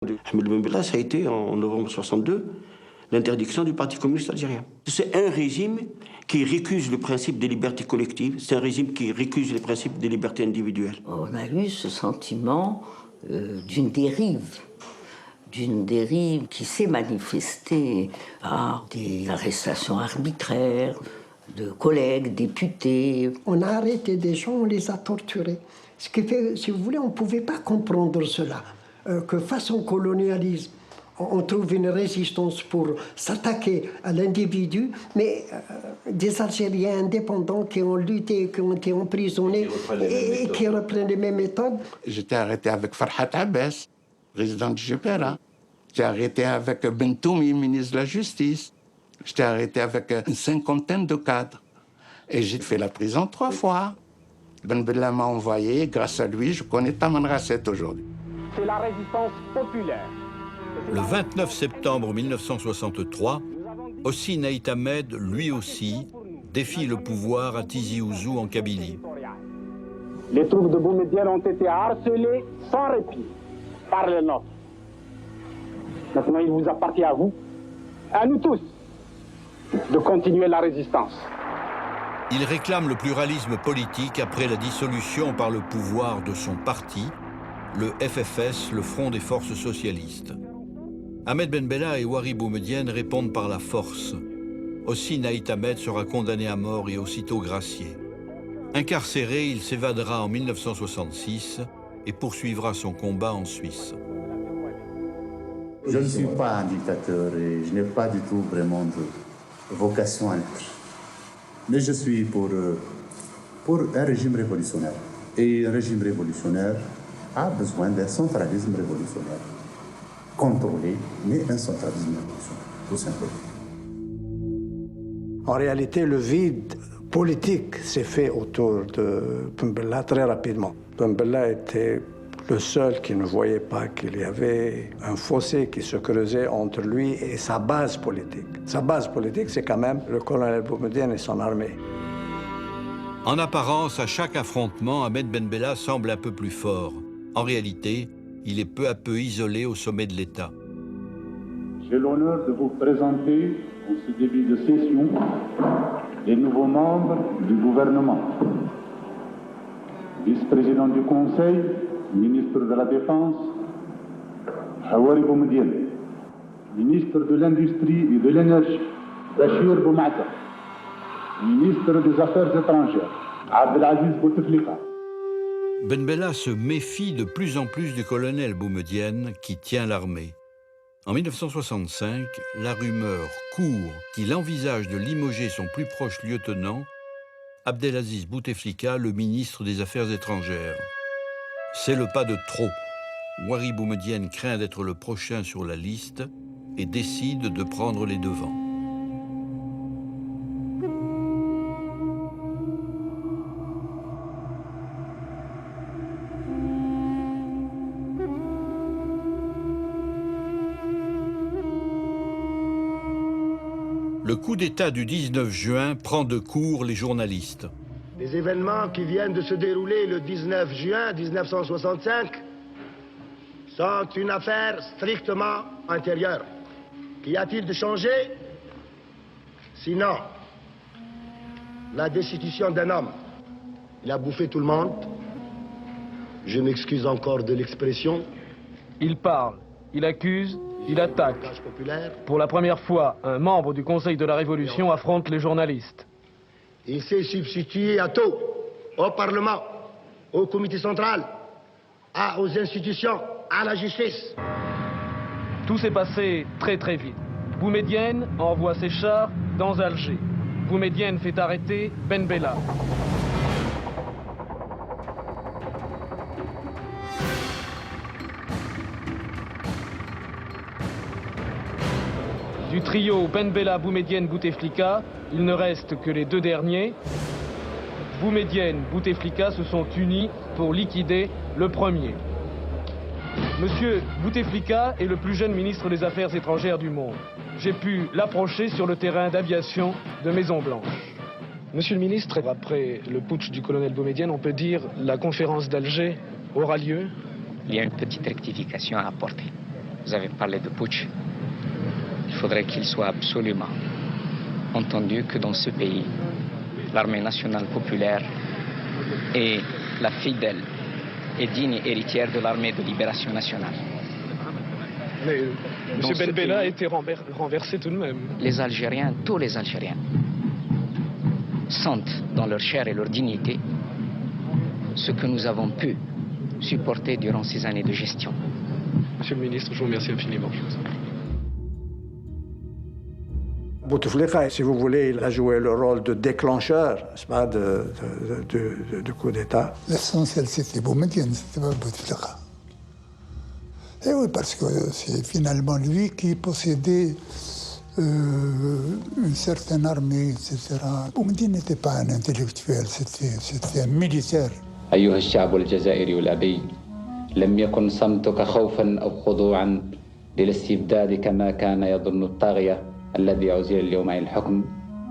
Ahmed Ben Bella, ça a été en novembre 62 l'interdiction du Parti communiste algérien. C'est un régime qui récuse le principe des libertés collectives, c'est un régime qui récuse les principes des libertés individuelles. On a eu ce sentiment d'une dérive qui s'est manifestée par des arrestations arbitraires de collègues, députés. On a arrêté des gens, on les a torturés. Ce qui fait, si vous voulez, on ne pouvait pas comprendre cela, que face au colonialisme, on trouve une résistance pour s'attaquer à l'individu, mais des Algériens indépendants qui ont lutté, qui ont été emprisonnés et qui reprennent les mêmes méthodes. J'étais arrêté avec Farhat Abbas, président du GPRA. J'étais arrêté avec Bentoumi, ministre de la Justice. J'étais arrêté avec une cinquantaine de cadres. Et j'ai fait la prison 3 fois. Ben Bella m'a envoyé, grâce à lui, je connais Taman Rasset aujourd'hui. C'est la résistance populaire. Le 29 septembre 1963, Hosni Naït Ahmed, lui aussi, défie le pouvoir à Tizi Ouzou en Kabylie. Les troupes de Boumedienne ont été harcelées sans répit par les nôtres. Maintenant, il vous appartient à vous, à nous tous, de continuer la résistance. Il réclame le pluralisme politique après la dissolution par le pouvoir de son parti, le FFS, le Front des Forces Socialistes. Ahmed Ben Bella et Ouari Boumedienne répondent par la force. Hosni Naït Ahmed sera condamné à mort et aussitôt gracié. Incarcéré, il s'évadera en 1966 et poursuivra son combat en Suisse. Je ne suis pas un dictateur et je n'ai pas du tout vraiment de vocation à l'être. Mais je suis pour un régime révolutionnaire. Et un régime révolutionnaire a besoin d'un centralisme révolutionnaire. Contrôlé, mais un centralisme révolutionnaire, tout simplement. En réalité, le vide politique s'est fait autour de Ben Bella très rapidement. Ben Bella était le seul qui ne voyait pas qu'il y avait un fossé qui se creusait entre lui et sa base politique. Sa base politique, c'est quand même le colonel Boumedienne et son armée. En apparence, à chaque affrontement, Ahmed Ben Bella semble un peu plus fort. En réalité, il est peu à peu isolé au sommet de l'État. J'ai l'honneur de vous présenter, en ce début de session, les nouveaux membres du gouvernement. Vice-président du Conseil, ministre de la Défense, Ouari Boumedienne. Ministre de l'Industrie et de l'Énergie, Bachir Boumata. Ministre des Affaires étrangères, Abdelaziz Bouteflika. Ben Bella se méfie de plus en plus du colonel Boumedienne qui tient l'armée. En 1965, la rumeur court qu'il envisage de limoger son plus proche lieutenant, Abdelaziz Bouteflika, le ministre des Affaires étrangères. C'est le pas de trop. Ouari Boumedienne craint d'être le prochain sur la liste et décide de prendre les devants. Le coup d'État du 19 juin prend de court les journalistes. Les événements qui viennent de se dérouler le 19 juin 1965 sont une affaire strictement intérieure. Qu'y a-t-il de changé? Sinon, la destitution d'un homme. Il a bouffé tout le monde. Je m'excuse encore de l'expression. Il parle, il accuse, il attaque. Pour la première fois, un membre du Conseil de la Révolution affronte les journalistes. Il s'est substitué à tout, au Parlement, au Comité central, aux institutions, à la justice. Tout s'est passé très très vite. Boumedienne envoie ses chars dans Alger. Boumedienne fait arrêter Ben Bella. Du trio Ben Bella, Boumedienne, Bouteflika, il ne reste que les deux derniers. Boumedienne, Bouteflika se sont unis pour liquider le premier. Monsieur Bouteflika est le plus jeune ministre des Affaires étrangères du monde. J'ai pu l'approcher sur le terrain d'aviation de Maison-Blanche. Monsieur le ministre, après le putsch du colonel Boumedienne, on peut dire la conférence d'Alger aura lieu? Il y a une petite rectification à apporter. Vous avez parlé de putsch. Il faudrait qu'il soit absolument entendu que dans ce pays, l'armée nationale populaire est la fidèle et digne héritière de l'armée de libération nationale. Mais Dans M. ce Ben Bella a pays, été renversé tout de même. les Algériens, tous les Algériens, sentent dans leur chair et leur dignité ce que nous avons pu supporter durant ces années de gestion. Monsieur le ministre, je vous remercie infiniment. Bouteflika, si vous voulez, il a joué le rôle de déclencheur, n'est-ce pas, du coup d'État. L'essentiel, c'était Boumedienne, c'était pas Bouteflika. Et oui, parce que c'est finalement lui qui possédait une certaine armée, etc. Boumedienne n'était pas un intellectuel, c'était un militaire. أيها الشعب الجزائري الأبي لم يكن صمتك خوفا أو خضوعا للاستبداد كما كان يظن الطاغية الذي عزل اليوم عن الحكم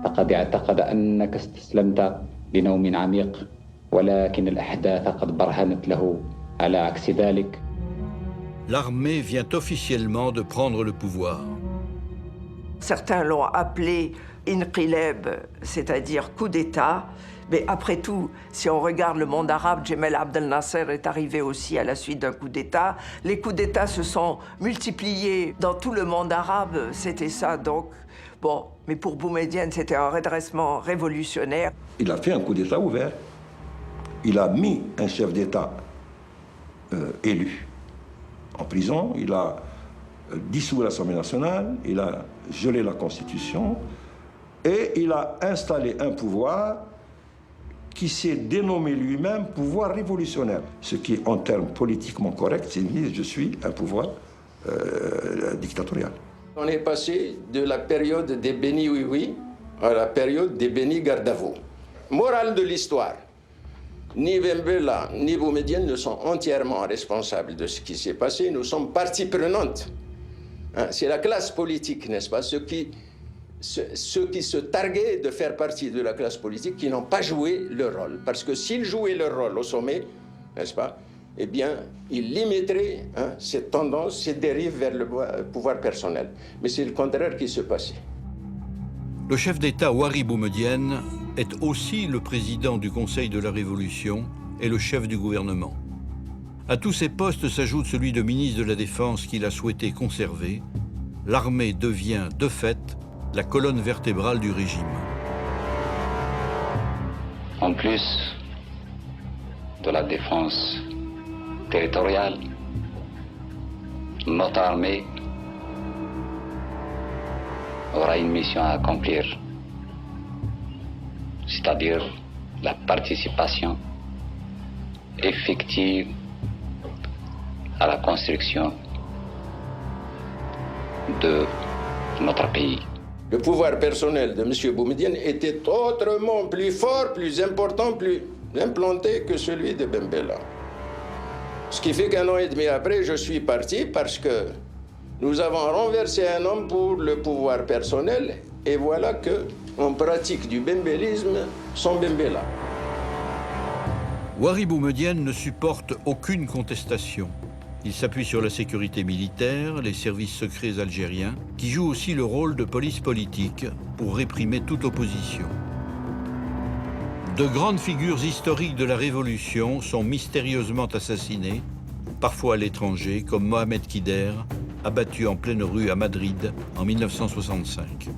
فقد اعتقد أنك استسلمت لنوم عميق ولكن الأحداث قد برهنت له على عكس ذلك. L'armée vient officiellement de prendre le pouvoir. Certains l'ont appelé inqilab, c'est-à-dire coup d'État. Mais après tout, si on regarde le monde arabe, Jemal Abdel Nasser est arrivé aussi à la suite d'un coup d'État. Les coups d'État se sont multipliés dans tout le monde arabe, c'était ça donc. Bon, mais pour Boumedienne, c'était un redressement révolutionnaire. Il a fait un coup d'État ouvert. Il a mis un chef d'État élu en prison, il a dissous l'Assemblée nationale, il a gelé la Constitution et il a installé un pouvoir qui s'est dénommé lui-même pouvoir révolutionnaire. Ce qui, en termes politiquement corrects, signifie je suis un pouvoir dictatorial. On est passé de la période des bénis oui-oui à la période des bénis garde-à-vous. Morale de l'histoire, ni Ben Bella ni Boumedienne ne sont entièrement responsables de ce qui s'est passé. Nous sommes partie prenante. Hein, c'est la classe politique, n'est-ce pas, ceux qui se targuaient de faire partie de la classe politique qui n'ont pas joué leur rôle. Parce que s'ils jouaient leur rôle au sommet, n'est-ce pas, eh bien, ils limiteraient cette tendance, cette dérive vers le pouvoir personnel. Mais c'est le contraire qui se passait. Le chef d'État Houari Boumedienne est aussi le président du Conseil de la Révolution et le chef du gouvernement. À tous ces postes s'ajoute celui de ministre de la Défense qu'il a souhaité conserver. L'armée devient, de fait, la colonne vertébrale du régime. En plus de la défense territoriale, notre armée aura une mission à accomplir, c'est-à-dire la participation effective à la construction de notre pays. Le pouvoir personnel de M. Boumedienne était autrement plus fort, plus important, plus implanté que celui de Ben Bella. Ce qui fait qu'un an et demi après, je suis parti parce que nous avons renversé un homme pour le pouvoir personnel et voilà qu'on pratique du bembellisme sans Ben Bella. Houari Boumedienne ne supporte aucune contestation. Il s'appuie sur la sécurité militaire, les services secrets algériens, qui jouent aussi le rôle de police politique pour réprimer toute opposition. De grandes figures historiques de la Révolution sont mystérieusement assassinées, parfois à l'étranger, comme Mohamed Kider, abattu en pleine rue à Madrid en 1965.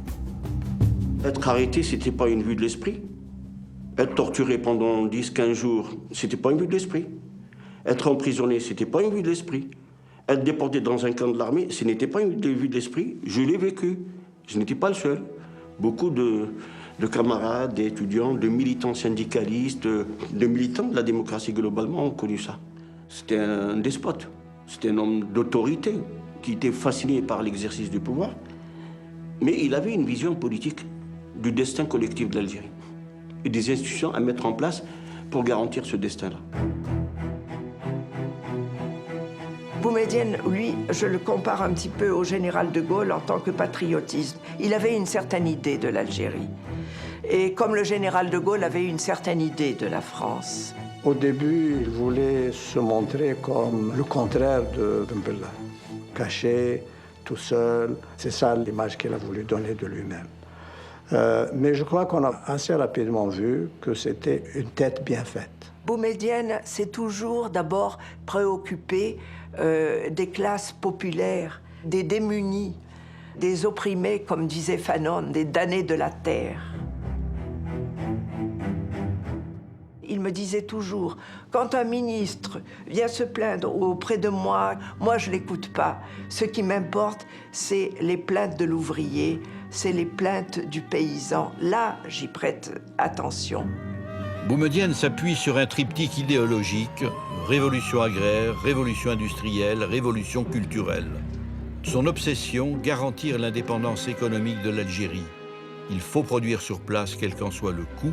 Être arrêté, c'était pas une vue de l'esprit. Être torturé pendant 10-15 jours, c'était pas une vue de l'esprit. Être emprisonné, c'était pas une vue de l'esprit. Être déporté dans un camp de l'armée, ce n'était pas une vue de l'esprit. Je l'ai vécu. Je n'étais pas le seul. Beaucoup de camarades, d'étudiants, de militants syndicalistes, de militants de la démocratie globalement ont connu ça. C'était un despote. C'était un homme d'autorité qui était fasciné par l'exercice du pouvoir. Mais il avait une vision politique du destin collectif de l'Algérie et des institutions à mettre en place pour garantir ce destin-là. Boumedienne, lui, je le compare un petit peu au général de Gaulle en tant que patriotisme. Il avait une certaine idée de l'Algérie. Et comme le général de Gaulle avait une certaine idée de la France. Au début, il voulait se montrer comme le contraire de Ben Bella. caché, tout seul. C'est ça l'image qu'il a voulu donner de lui-même. Mais je crois qu'on a assez rapidement vu que c'était une tête bien faite. Boumedienne s'est toujours d'abord préoccupé des classes populaires, des démunis, des opprimés, comme disait Fanon, des damnés de la terre. Il me disait toujours, quand un ministre vient se plaindre auprès de moi je ne l'écoute pas. Ce qui m'importe, c'est les plaintes de l'ouvrier, c'est les plaintes du paysan. Là, j'y prête attention. Boumedienne s'appuie sur un triptyque idéologique, révolution agraire, révolution industrielle, révolution culturelle. Son obsession, garantir l'indépendance économique de l'Algérie. Il faut produire sur place, quel qu'en soit le coût.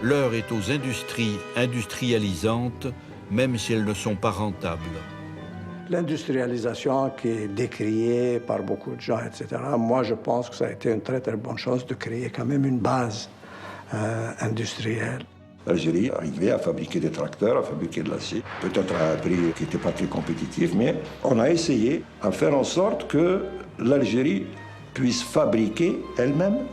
L'heure est aux industries industrialisantes, même si elles ne sont pas rentables. L'industrialisation qui est décriée par beaucoup de gens, etc., moi je pense que ça a été une très très bonne chose de créer quand même une base industrielle. L'Algérie arrivait à fabriquer des tracteurs, à fabriquer de l'acier, peut-être à un prix qui n'était pas très compétitif, mais on a essayé à faire en sorte que l'Algérie puisse fabriquer elle-même,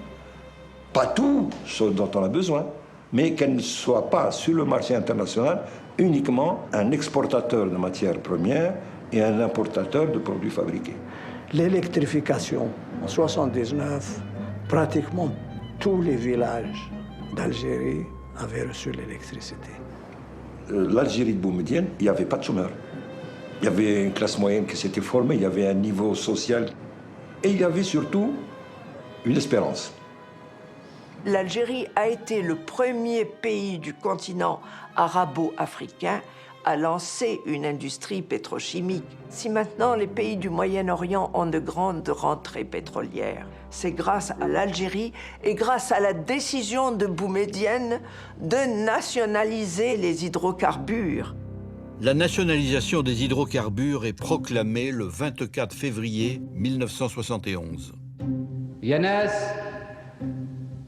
pas tout ce dont on a besoin, mais qu'elle ne soit pas sur le marché international uniquement un exportateur de matières premières et un importateur de produits fabriqués. L'électrification, en 1979, pratiquement tous les villages d'Algérie avaient reçu l'électricité. L'Algérie de Boumedienne, il n'y avait pas de chômeurs. Il y avait une classe moyenne qui s'était formée, il y avait un niveau social et il y avait surtout une espérance. L'Algérie a été le premier pays du continent arabo-africain à lancer une industrie pétrochimique. Si maintenant les pays du Moyen-Orient ont de grandes rentrées pétrolières, c'est grâce à l'Algérie et grâce à la décision de Boumedienne de nationaliser les hydrocarbures. La nationalisation des hydrocarbures est proclamée le 24 février 1971.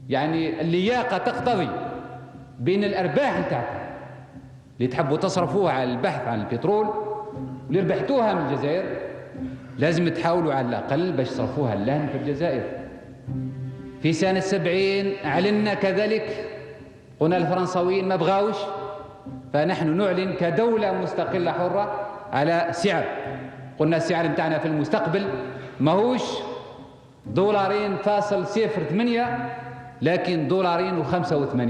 يعني اللياقة تقتضي بين الأرباح نتاعكم اللي تحبوا تصرفوها على البحث عن البترول واللي ربحتوها من الجزائر لازم تحاولوا على الأقل باش تصرفوها لهن في الجزائر. في سنة 70 أعلنا كذلك، قلنا الفرنساويين ما بغاوش، فنحن نعلن كدولة مستقلة حرة على سعر. قلنا السعر نتاعنا في المستقبل ماهوش $2.08 لكن $2.85.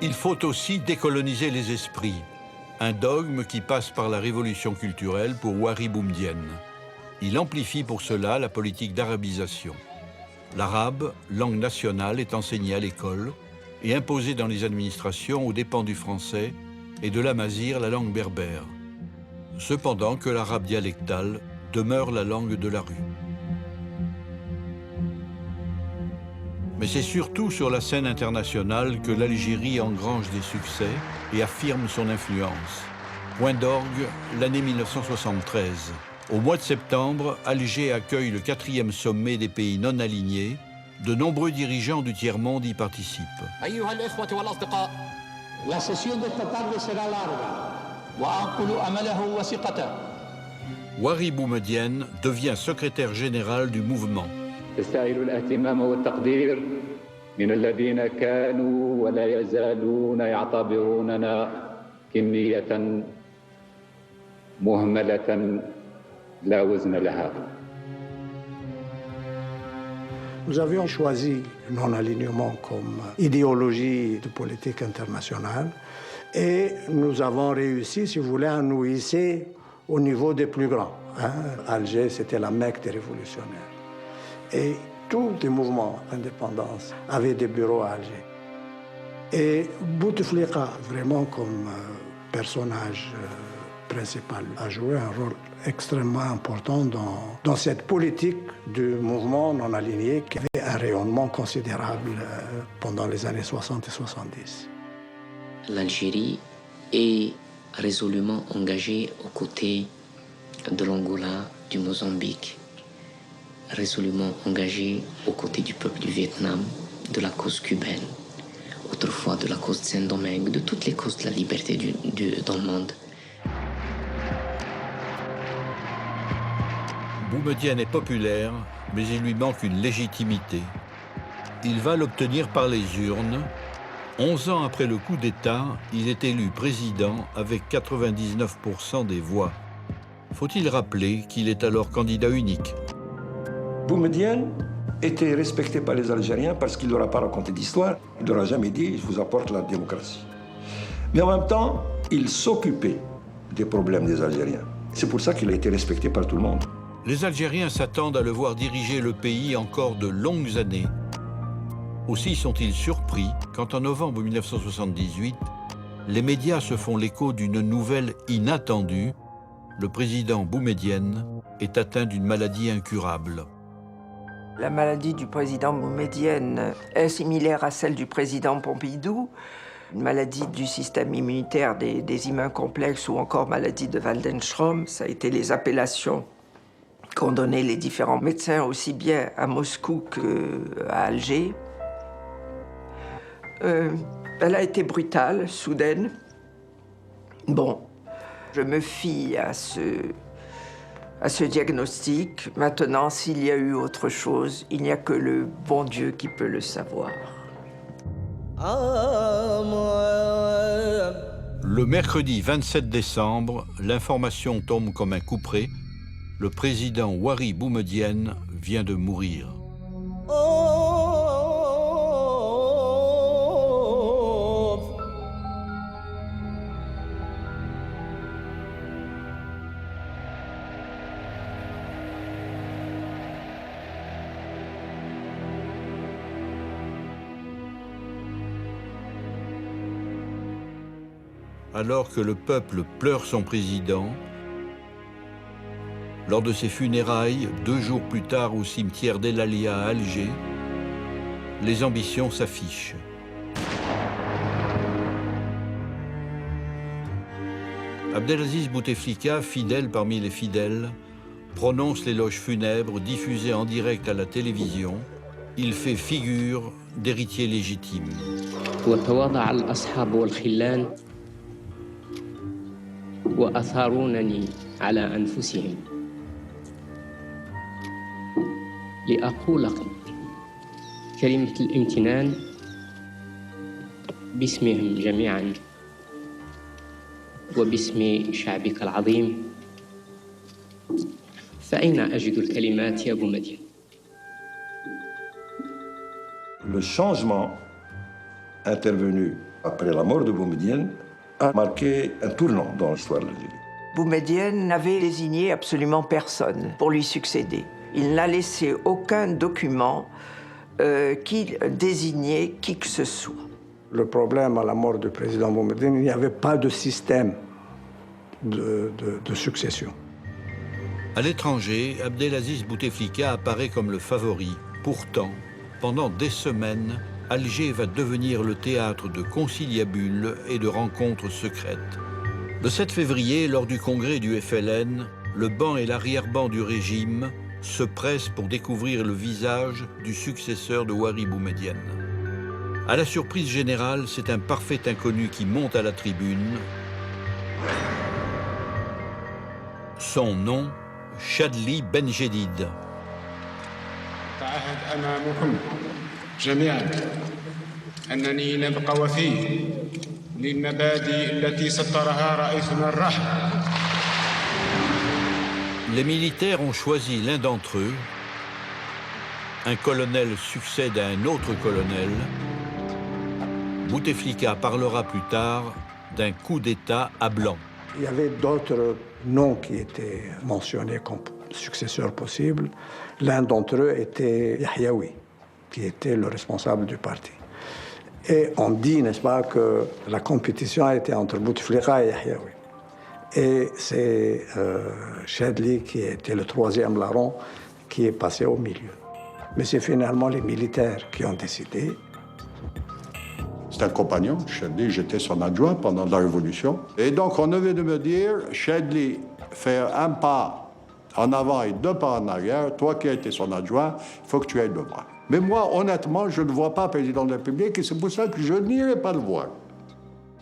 Il faut aussi décoloniser les esprits, un dogme qui passe par la révolution culturelle pour Houari Boumedienne. Il amplifie pour cela la politique d'arabisation. L'arabe, langue nationale, est enseignée à l'école et imposée dans les administrations aux dépens du français et de l'amazigh, la langue berbère. Cependant que l'arabe dialectal demeure la langue de la rue. Mais c'est surtout sur la scène internationale que l'Algérie engrange des succès et affirme son influence. Point d'orgue, l'année 1973. Au mois de septembre, Alger accueille le 4e sommet des pays non alignés. De nombreux dirigeants du tiers-monde y participent. La session de esta tarde sera larga. وأنقل أمله وثقته. Houari Boumedienne devient secrétaire général du mouvement. تستاهل الاهتمام والتقدير من الذين كانوا ولا يزالون يعتبروننا كمية مهملة لا وزن لها. Nous avions choisi le non-alignement comme idéologie de politique internationale et nous avons réussi, si vous voulez, à nous hisser au niveau des plus grands. Alger, c'était la Mecque des révolutionnaires. Et tous les mouvements d'indépendance avaient des bureaux à Alger. Et Bouteflika, vraiment comme personnage principal, a joué un rôle extrêmement important dans cette politique du mouvement non aligné qui avait un rayonnement considérable pendant les années 60 et 70. L'Algérie est résolument engagée aux côtés de l'Angola, du Mozambique, résolument engagée aux côtés du peuple du Vietnam, de la cause cubaine, autrefois de la cause de Saint-Domingue, de toutes les causes de la liberté dans le monde. Boumedienne est populaire, mais il lui manque une légitimité. Il va l'obtenir par les urnes. 11 ans après le coup d'État, il est élu président avec 99% des voix. Faut-il rappeler qu'il est alors candidat unique? Boumedienne était respecté par les Algériens parce qu'il ne leur a pas raconté d'histoire. Il ne leur a jamais dit « je vous apporte la démocratie ». Mais en même temps, il s'occupait des problèmes des Algériens. C'est pour ça qu'il a été respecté par tout le monde. Les Algériens s'attendent à le voir diriger le pays encore de longues années. Aussi sont-ils surpris quand en novembre 1978, les médias se font l'écho d'une nouvelle inattendue. Le président Boumedienne est atteint d'une maladie incurable. La maladie du président Boumedienne est similaire à celle du président Pompidou, une maladie du système immunitaire des humains complexes ou encore maladie de Waldenstrom. Ça a été les appellations qu'ont donné les différents médecins, aussi bien à Moscou qu'à Alger. Elle a été brutale, soudaine. Bon, je me fie à ce diagnostic. Maintenant, s'il y a eu autre chose, il n'y a que le bon Dieu qui peut le savoir. Le mercredi 27 décembre, l'information tombe comme un couperet. Le président Houari Boumedienne vient de mourir. Alors que le peuple pleure son président, lors de ses funérailles, 2 jours plus tard au cimetière d'El Alia à Alger, les ambitions s'affichent. Abdelaziz Bouteflika, fidèle parmi les fidèles, prononce l'éloge funèbre diffusé en direct à la télévision. Il fait figure d'héritier légitime. وأثارونني على أنفسهم لأقول كلمة الامتنان باسمهم جميعا وباسم شعبك العظيم فأين أجد الكلمات يا بومدين؟ Le changement intervenu après la mort de Boumedienne a marqué un tournant dans l'histoire de l'Algérie. Boumedienne n'avait désigné absolument personne pour lui succéder. Il n'a laissé aucun document qui désignait qui que ce soit. Le problème à la mort du président Boumedienne, il n'y avait pas de système de succession. À l'étranger, Abdelaziz Bouteflika apparaît comme le favori. Pourtant, pendant des semaines, Alger va devenir le théâtre de conciliabules et de rencontres secrètes. Le 7 février, lors du congrès du FLN, le banc et l'arrière-banc du régime se pressent pour découvrir le visage du successeur de Houari Boumedienne. À la surprise générale, c'est un parfait inconnu qui monte à la tribune. Son nom, Chadli Benjedid. جميعا أنني نبقى وفي للمبادئ التي سطرها رئيسنا الراحل. Les militaires ont choisi l'un d'entre eux. Un colonel succède à un autre colonel. Bouteflika parlera plus tard d'un coup d'État à blanc. Il y avait d'autres noms qui étaient mentionnés comme successeurs possibles. L'un d'entre eux était Yahyaoui, qui était le responsable du parti. Et on dit, n'est-ce pas, que la compétition a été entre Bouteflika et Yahyaoui. Et c'est Chadli, qui était le 3e larron, qui est passé au milieu. Mais c'est finalement les militaires qui ont décidé. C'est un compagnon, Chadli, j'étais son adjoint pendant la Révolution. Et donc on avait de me dire, Chadli, faire un pas en avant et 2 pas en arrière, toi qui as été son adjoint, il faut que tu ailles le voir. Mais moi, honnêtement, je ne vois pas président de la République et c'est pour ça que je n'irai pas le voir.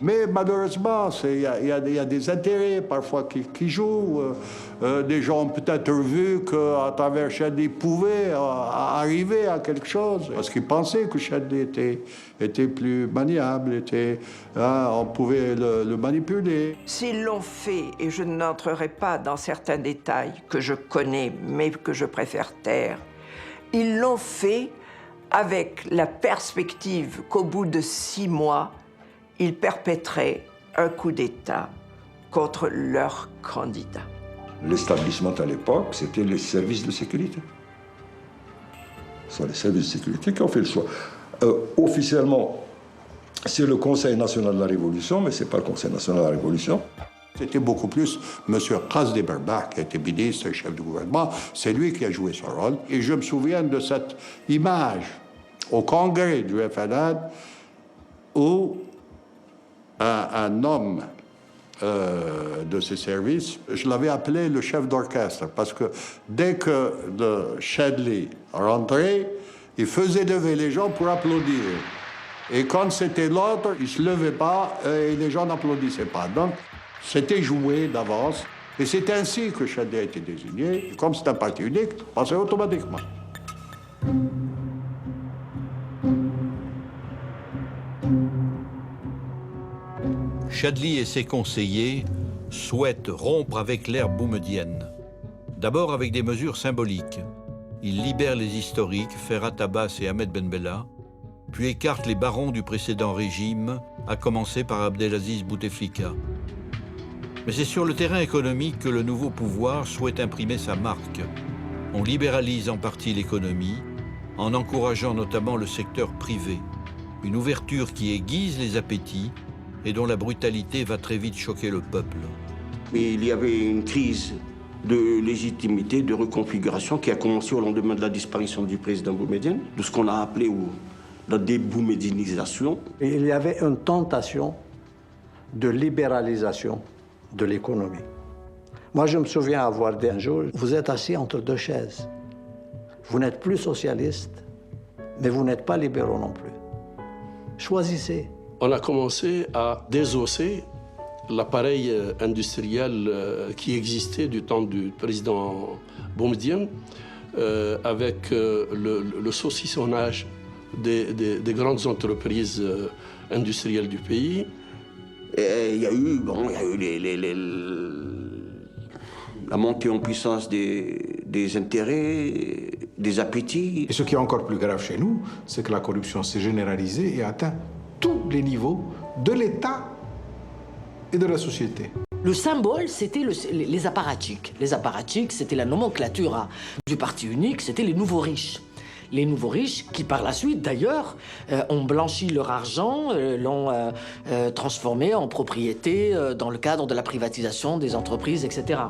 Mais malheureusement, il y a des intérêts parfois qui jouent. Des gens ont peut-être vu qu'à travers Chadli pouvaient arriver à quelque chose. Parce qu'ils pensaient que Chadli était plus maniable, on pouvait le manipuler. S'ils l'ont fait, et je n'entrerai pas dans certains détails que je connais, mais que je préfère taire, ils l'ont fait avec la perspective qu'au bout de 6 mois, ils perpétraient un coup d'État contre leur candidat. L'établissement à l'époque, c'était les services de sécurité. Ce sont les services de sécurité qui ont fait le choix. Officiellement, c'est le Conseil national de la Révolution, mais ce n'est pas le Conseil national de la Révolution. C'était beaucoup plus M. Qasdi Berbah, qui était ministre et chef du gouvernement. C'est lui qui a joué ce rôle. Et je me souviens de cette image au congrès du FLN où un homme de ces services, je l'avais appelé le chef d'orchestre, parce que dès que le Chadli rentrait, il faisait lever les gens pour applaudir. Et quand c'était l'autre, il ne se levait pas et les gens n'applaudissaient pas. Donc, c'était joué d'avance. Et c'est ainsi que Chadli a été désigné. Et comme c'est un parti unique, on passait automatiquement. Chadli et ses conseillers souhaitent rompre avec l'ère boumedienne. D'abord avec des mesures symboliques. Ils libèrent les historiques, Ferhat Abbas et Ahmed Ben Bella, puis écartent les barons du précédent régime, à commencer par Abdelaziz Bouteflika. Mais c'est sur le terrain économique que le nouveau pouvoir souhaite imprimer sa marque. On libéralise en partie l'économie, en encourageant notamment le secteur privé. Une ouverture qui aiguise les appétits et dont la brutalité va très vite choquer le peuple. Mais il y avait une crise de légitimité, de reconfiguration qui a commencé au lendemain de la disparition du président boumedienne, de ce qu'on a appelé la déboumédinisation. Et il y avait une tentation de libéralisation de l'économie. Moi, je me souviens avoir dit un jour, vous êtes assis entre 2 chaises. Vous n'êtes plus socialiste, mais vous n'êtes pas libéraux non plus. Choisissez. On a commencé à désosser l'appareil industriel qui existait du temps du président boumedienne avec le saucissonnage des grandes entreprises industrielles du pays. Et il y a eu la montée en puissance des intérêts, des appétits. Et ce qui est encore plus grave chez nous, c'est que la corruption s'est généralisée et a atteint tous les niveaux de l'État et de la société. Le symbole, c'était les apparatchiks. Les apparatchiks, c'était la nomenclature du parti unique, c'était les nouveaux riches. Les nouveaux riches qui, par la suite, d'ailleurs, ont blanchi leur argent, l'ont transformé en propriété dans le cadre de la privatisation des entreprises, etc.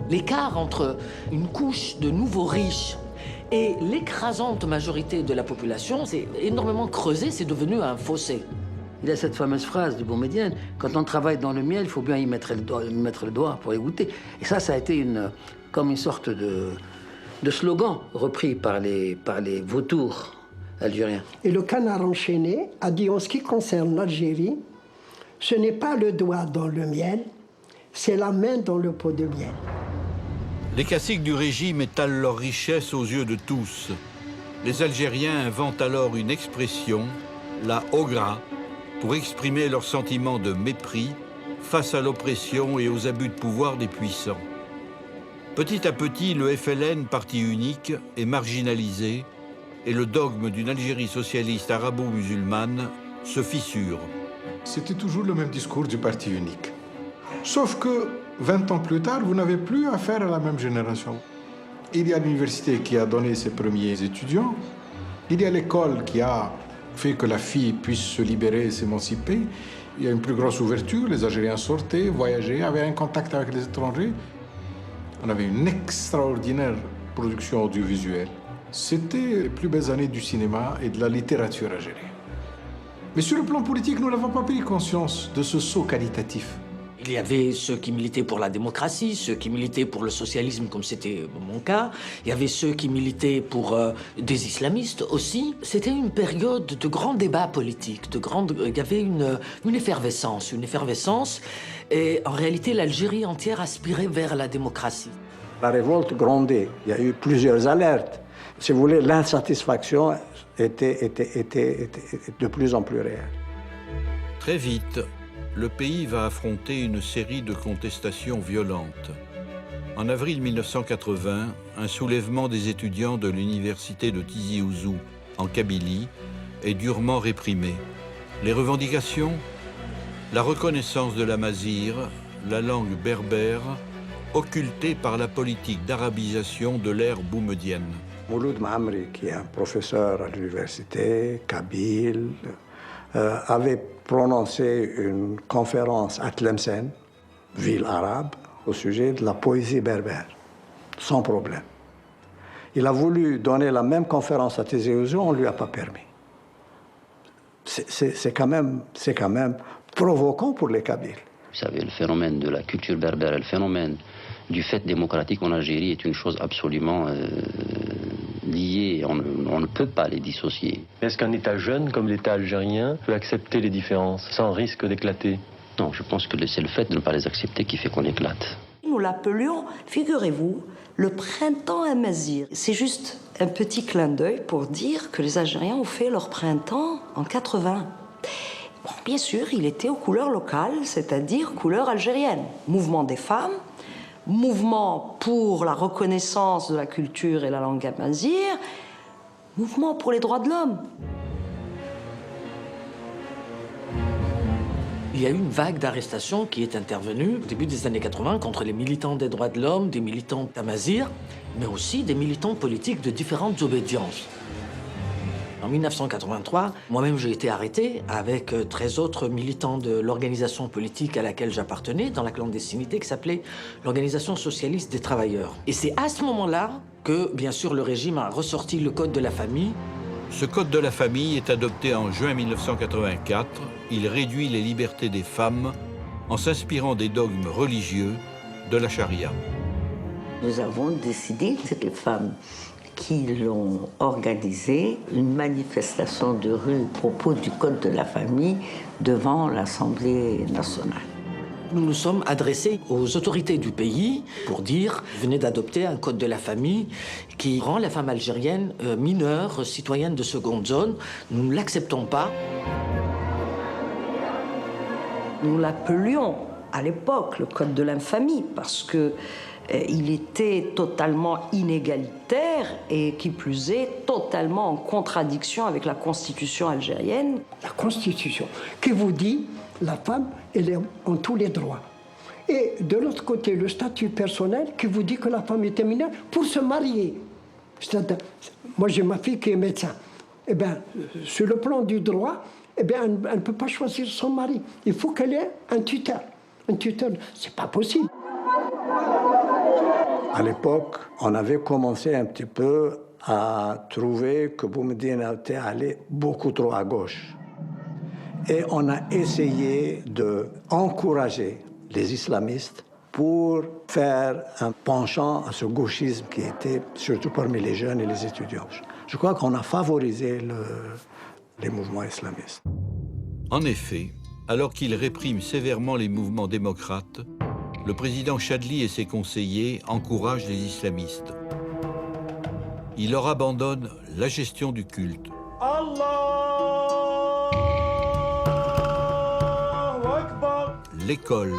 L'écart entre une couche de nouveaux riches et l'écrasante majorité de la population s'est énormément creusé, c'est devenu un fossé. Il y a cette fameuse phrase du boumedienne, quand on travaille dans le miel, il faut bien y mettre le doigt pour y goûter. Et ça a été comme une sorte de slogan repris par les vautours algériens. Et le canard enchaîné a dit, en ce qui concerne l'Algérie, ce n'est pas le doigt dans le miel, c'est la main dans le pot de miel. Les caciques du régime étalent leur richesse aux yeux de tous. Les Algériens inventent alors une expression, la ogra, pour exprimer leur sentiment de mépris face à l'oppression et aux abus de pouvoir des puissants. Petit à petit, le FLN, parti unique, est marginalisé et le dogme d'une Algérie socialiste arabo-musulmane se fissure. C'était toujours le même discours du parti unique. Sauf que 20 ans plus tard, vous n'avez plus affaire à la même génération. Il y a l'université qui a donné ses premiers étudiants. Il y a l'école qui a fait que la fille puisse se libérer et s'émanciper. Il y a une plus grosse ouverture. Les Algériens sortaient, voyageaient, avaient un contact avec les étrangers. On avait une extraordinaire production audiovisuelle. C'était les plus belles années du cinéma et de la littérature algérienne. Mais sur le plan politique, nous n'avons pas pris conscience de ce saut qualitatif. Il y avait ceux qui militaient pour la démocratie, ceux qui militaient pour le socialisme, comme c'était mon cas. Il y avait ceux qui militaient pour des islamistes aussi. C'était une période de grands débats politiques, il y avait une effervescence. Et en réalité, l'Algérie entière aspirait vers la démocratie. La révolte grondait. Il y a eu plusieurs alertes. Si vous voulez, l'insatisfaction était de plus en plus réelle. Très vite, le pays va affronter une série de contestations violentes. En avril 1980, un soulèvement des étudiants de l'université de Tizi Ouzou, en Kabylie, est durement réprimé. Les revendications? La reconnaissance de la mazir, la langue berbère, occultée par la politique d'arabisation de l'ère boumedienne. Mouloud Maamri, qui est un professeur à l'université, kabyle, avait prononcé une conférence à Tlemcen, ville arabe, au sujet de la poésie berbère, sans problème. Il a voulu donner la même conférence à Tizi Ouzou, on ne lui a pas permis. C'est quand même provoquant pour les Kabyles. Vous savez, le phénomène de la culture berbère, le phénomène du fait démocratique en Algérie est une chose absolument liée. On ne peut pas les dissocier. Est-ce qu'un État jeune comme l'État algérien peut accepter les différences sans risque d'éclater? Non, je pense que c'est le fait de ne pas les accepter qui fait qu'on éclate. Nous l'appelions, figurez-vous, le printemps amazigh. C'est juste un petit clin d'œil pour dire que les Algériens ont fait leur printemps en 80. Bon, bien sûr, il était aux couleurs locales, c'est-à-dire couleurs algériennes. Mouvement des femmes, mouvement pour la reconnaissance de la culture et la langue amazigh, mouvement pour les droits de l'homme. Il y a eu une vague d'arrestations qui est intervenue au début des années 80 contre les militants des droits de l'homme, des militants tamazirs, mais aussi des militants politiques de différentes obédiences. En 1983, moi-même j'ai été arrêté avec 13 autres militants de l'organisation politique à laquelle j'appartenais, dans la clandestinité, qui s'appelait l'Organisation socialiste des travailleurs. Et c'est à ce moment-là que, bien sûr, le régime a ressorti le Code de la famille. Ce Code de la famille est adopté en juin 1984. Il réduit les libertés des femmes en s'inspirant des dogmes religieux de la charia. Nous avons décidé, c'est les femmes qui l'ont organisé, une manifestation de rue à propos du Code de la famille devant l'Assemblée nationale. Nous nous sommes adressés aux autorités du pays pour dire « Venez d'adopter un code de la famille qui rend la femme algérienne mineure, citoyenne de seconde zone. Nous ne l'acceptons pas. » Nous l'appelions à l'époque le code de l'infamie parce que il était totalement inégalitaire et, qui plus est, totalement en contradiction avec la constitution algérienne. La constitution qui vous dit la femme, elle a tous les droits. Et de l'autre côté, le statut personnel qui vous dit que la femme est mineure pour se marier. Moi, j'ai ma fille qui est médecin. Eh bien, sur le plan du droit, eh bien, elle ne peut pas choisir son mari. Il faut qu'elle ait un tuteur. Un tuteur, c'est pas possible. À l'époque, on avait commencé un petit peu à trouver que Boumedienne était allé beaucoup trop à gauche. Et on a essayé d'encourager les islamistes pour faire un penchant à ce gauchisme qui était surtout parmi les jeunes et les étudiants. Je crois qu'on a favorisé les mouvements islamistes. En effet, alors qu'il réprime sévèrement les mouvements démocrates, le président Chadli et ses conseillers encouragent les islamistes. Il leur abandonne la gestion du culte. L'école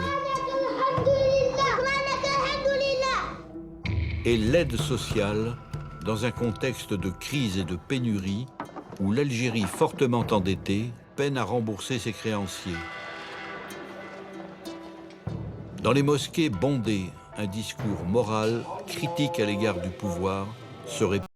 et l'aide sociale dans un contexte de crise et de pénurie où l'Algérie fortement endettée peine à rembourser ses créanciers. Dans les mosquées bondées, un discours moral critique à l'égard du pouvoir se répand.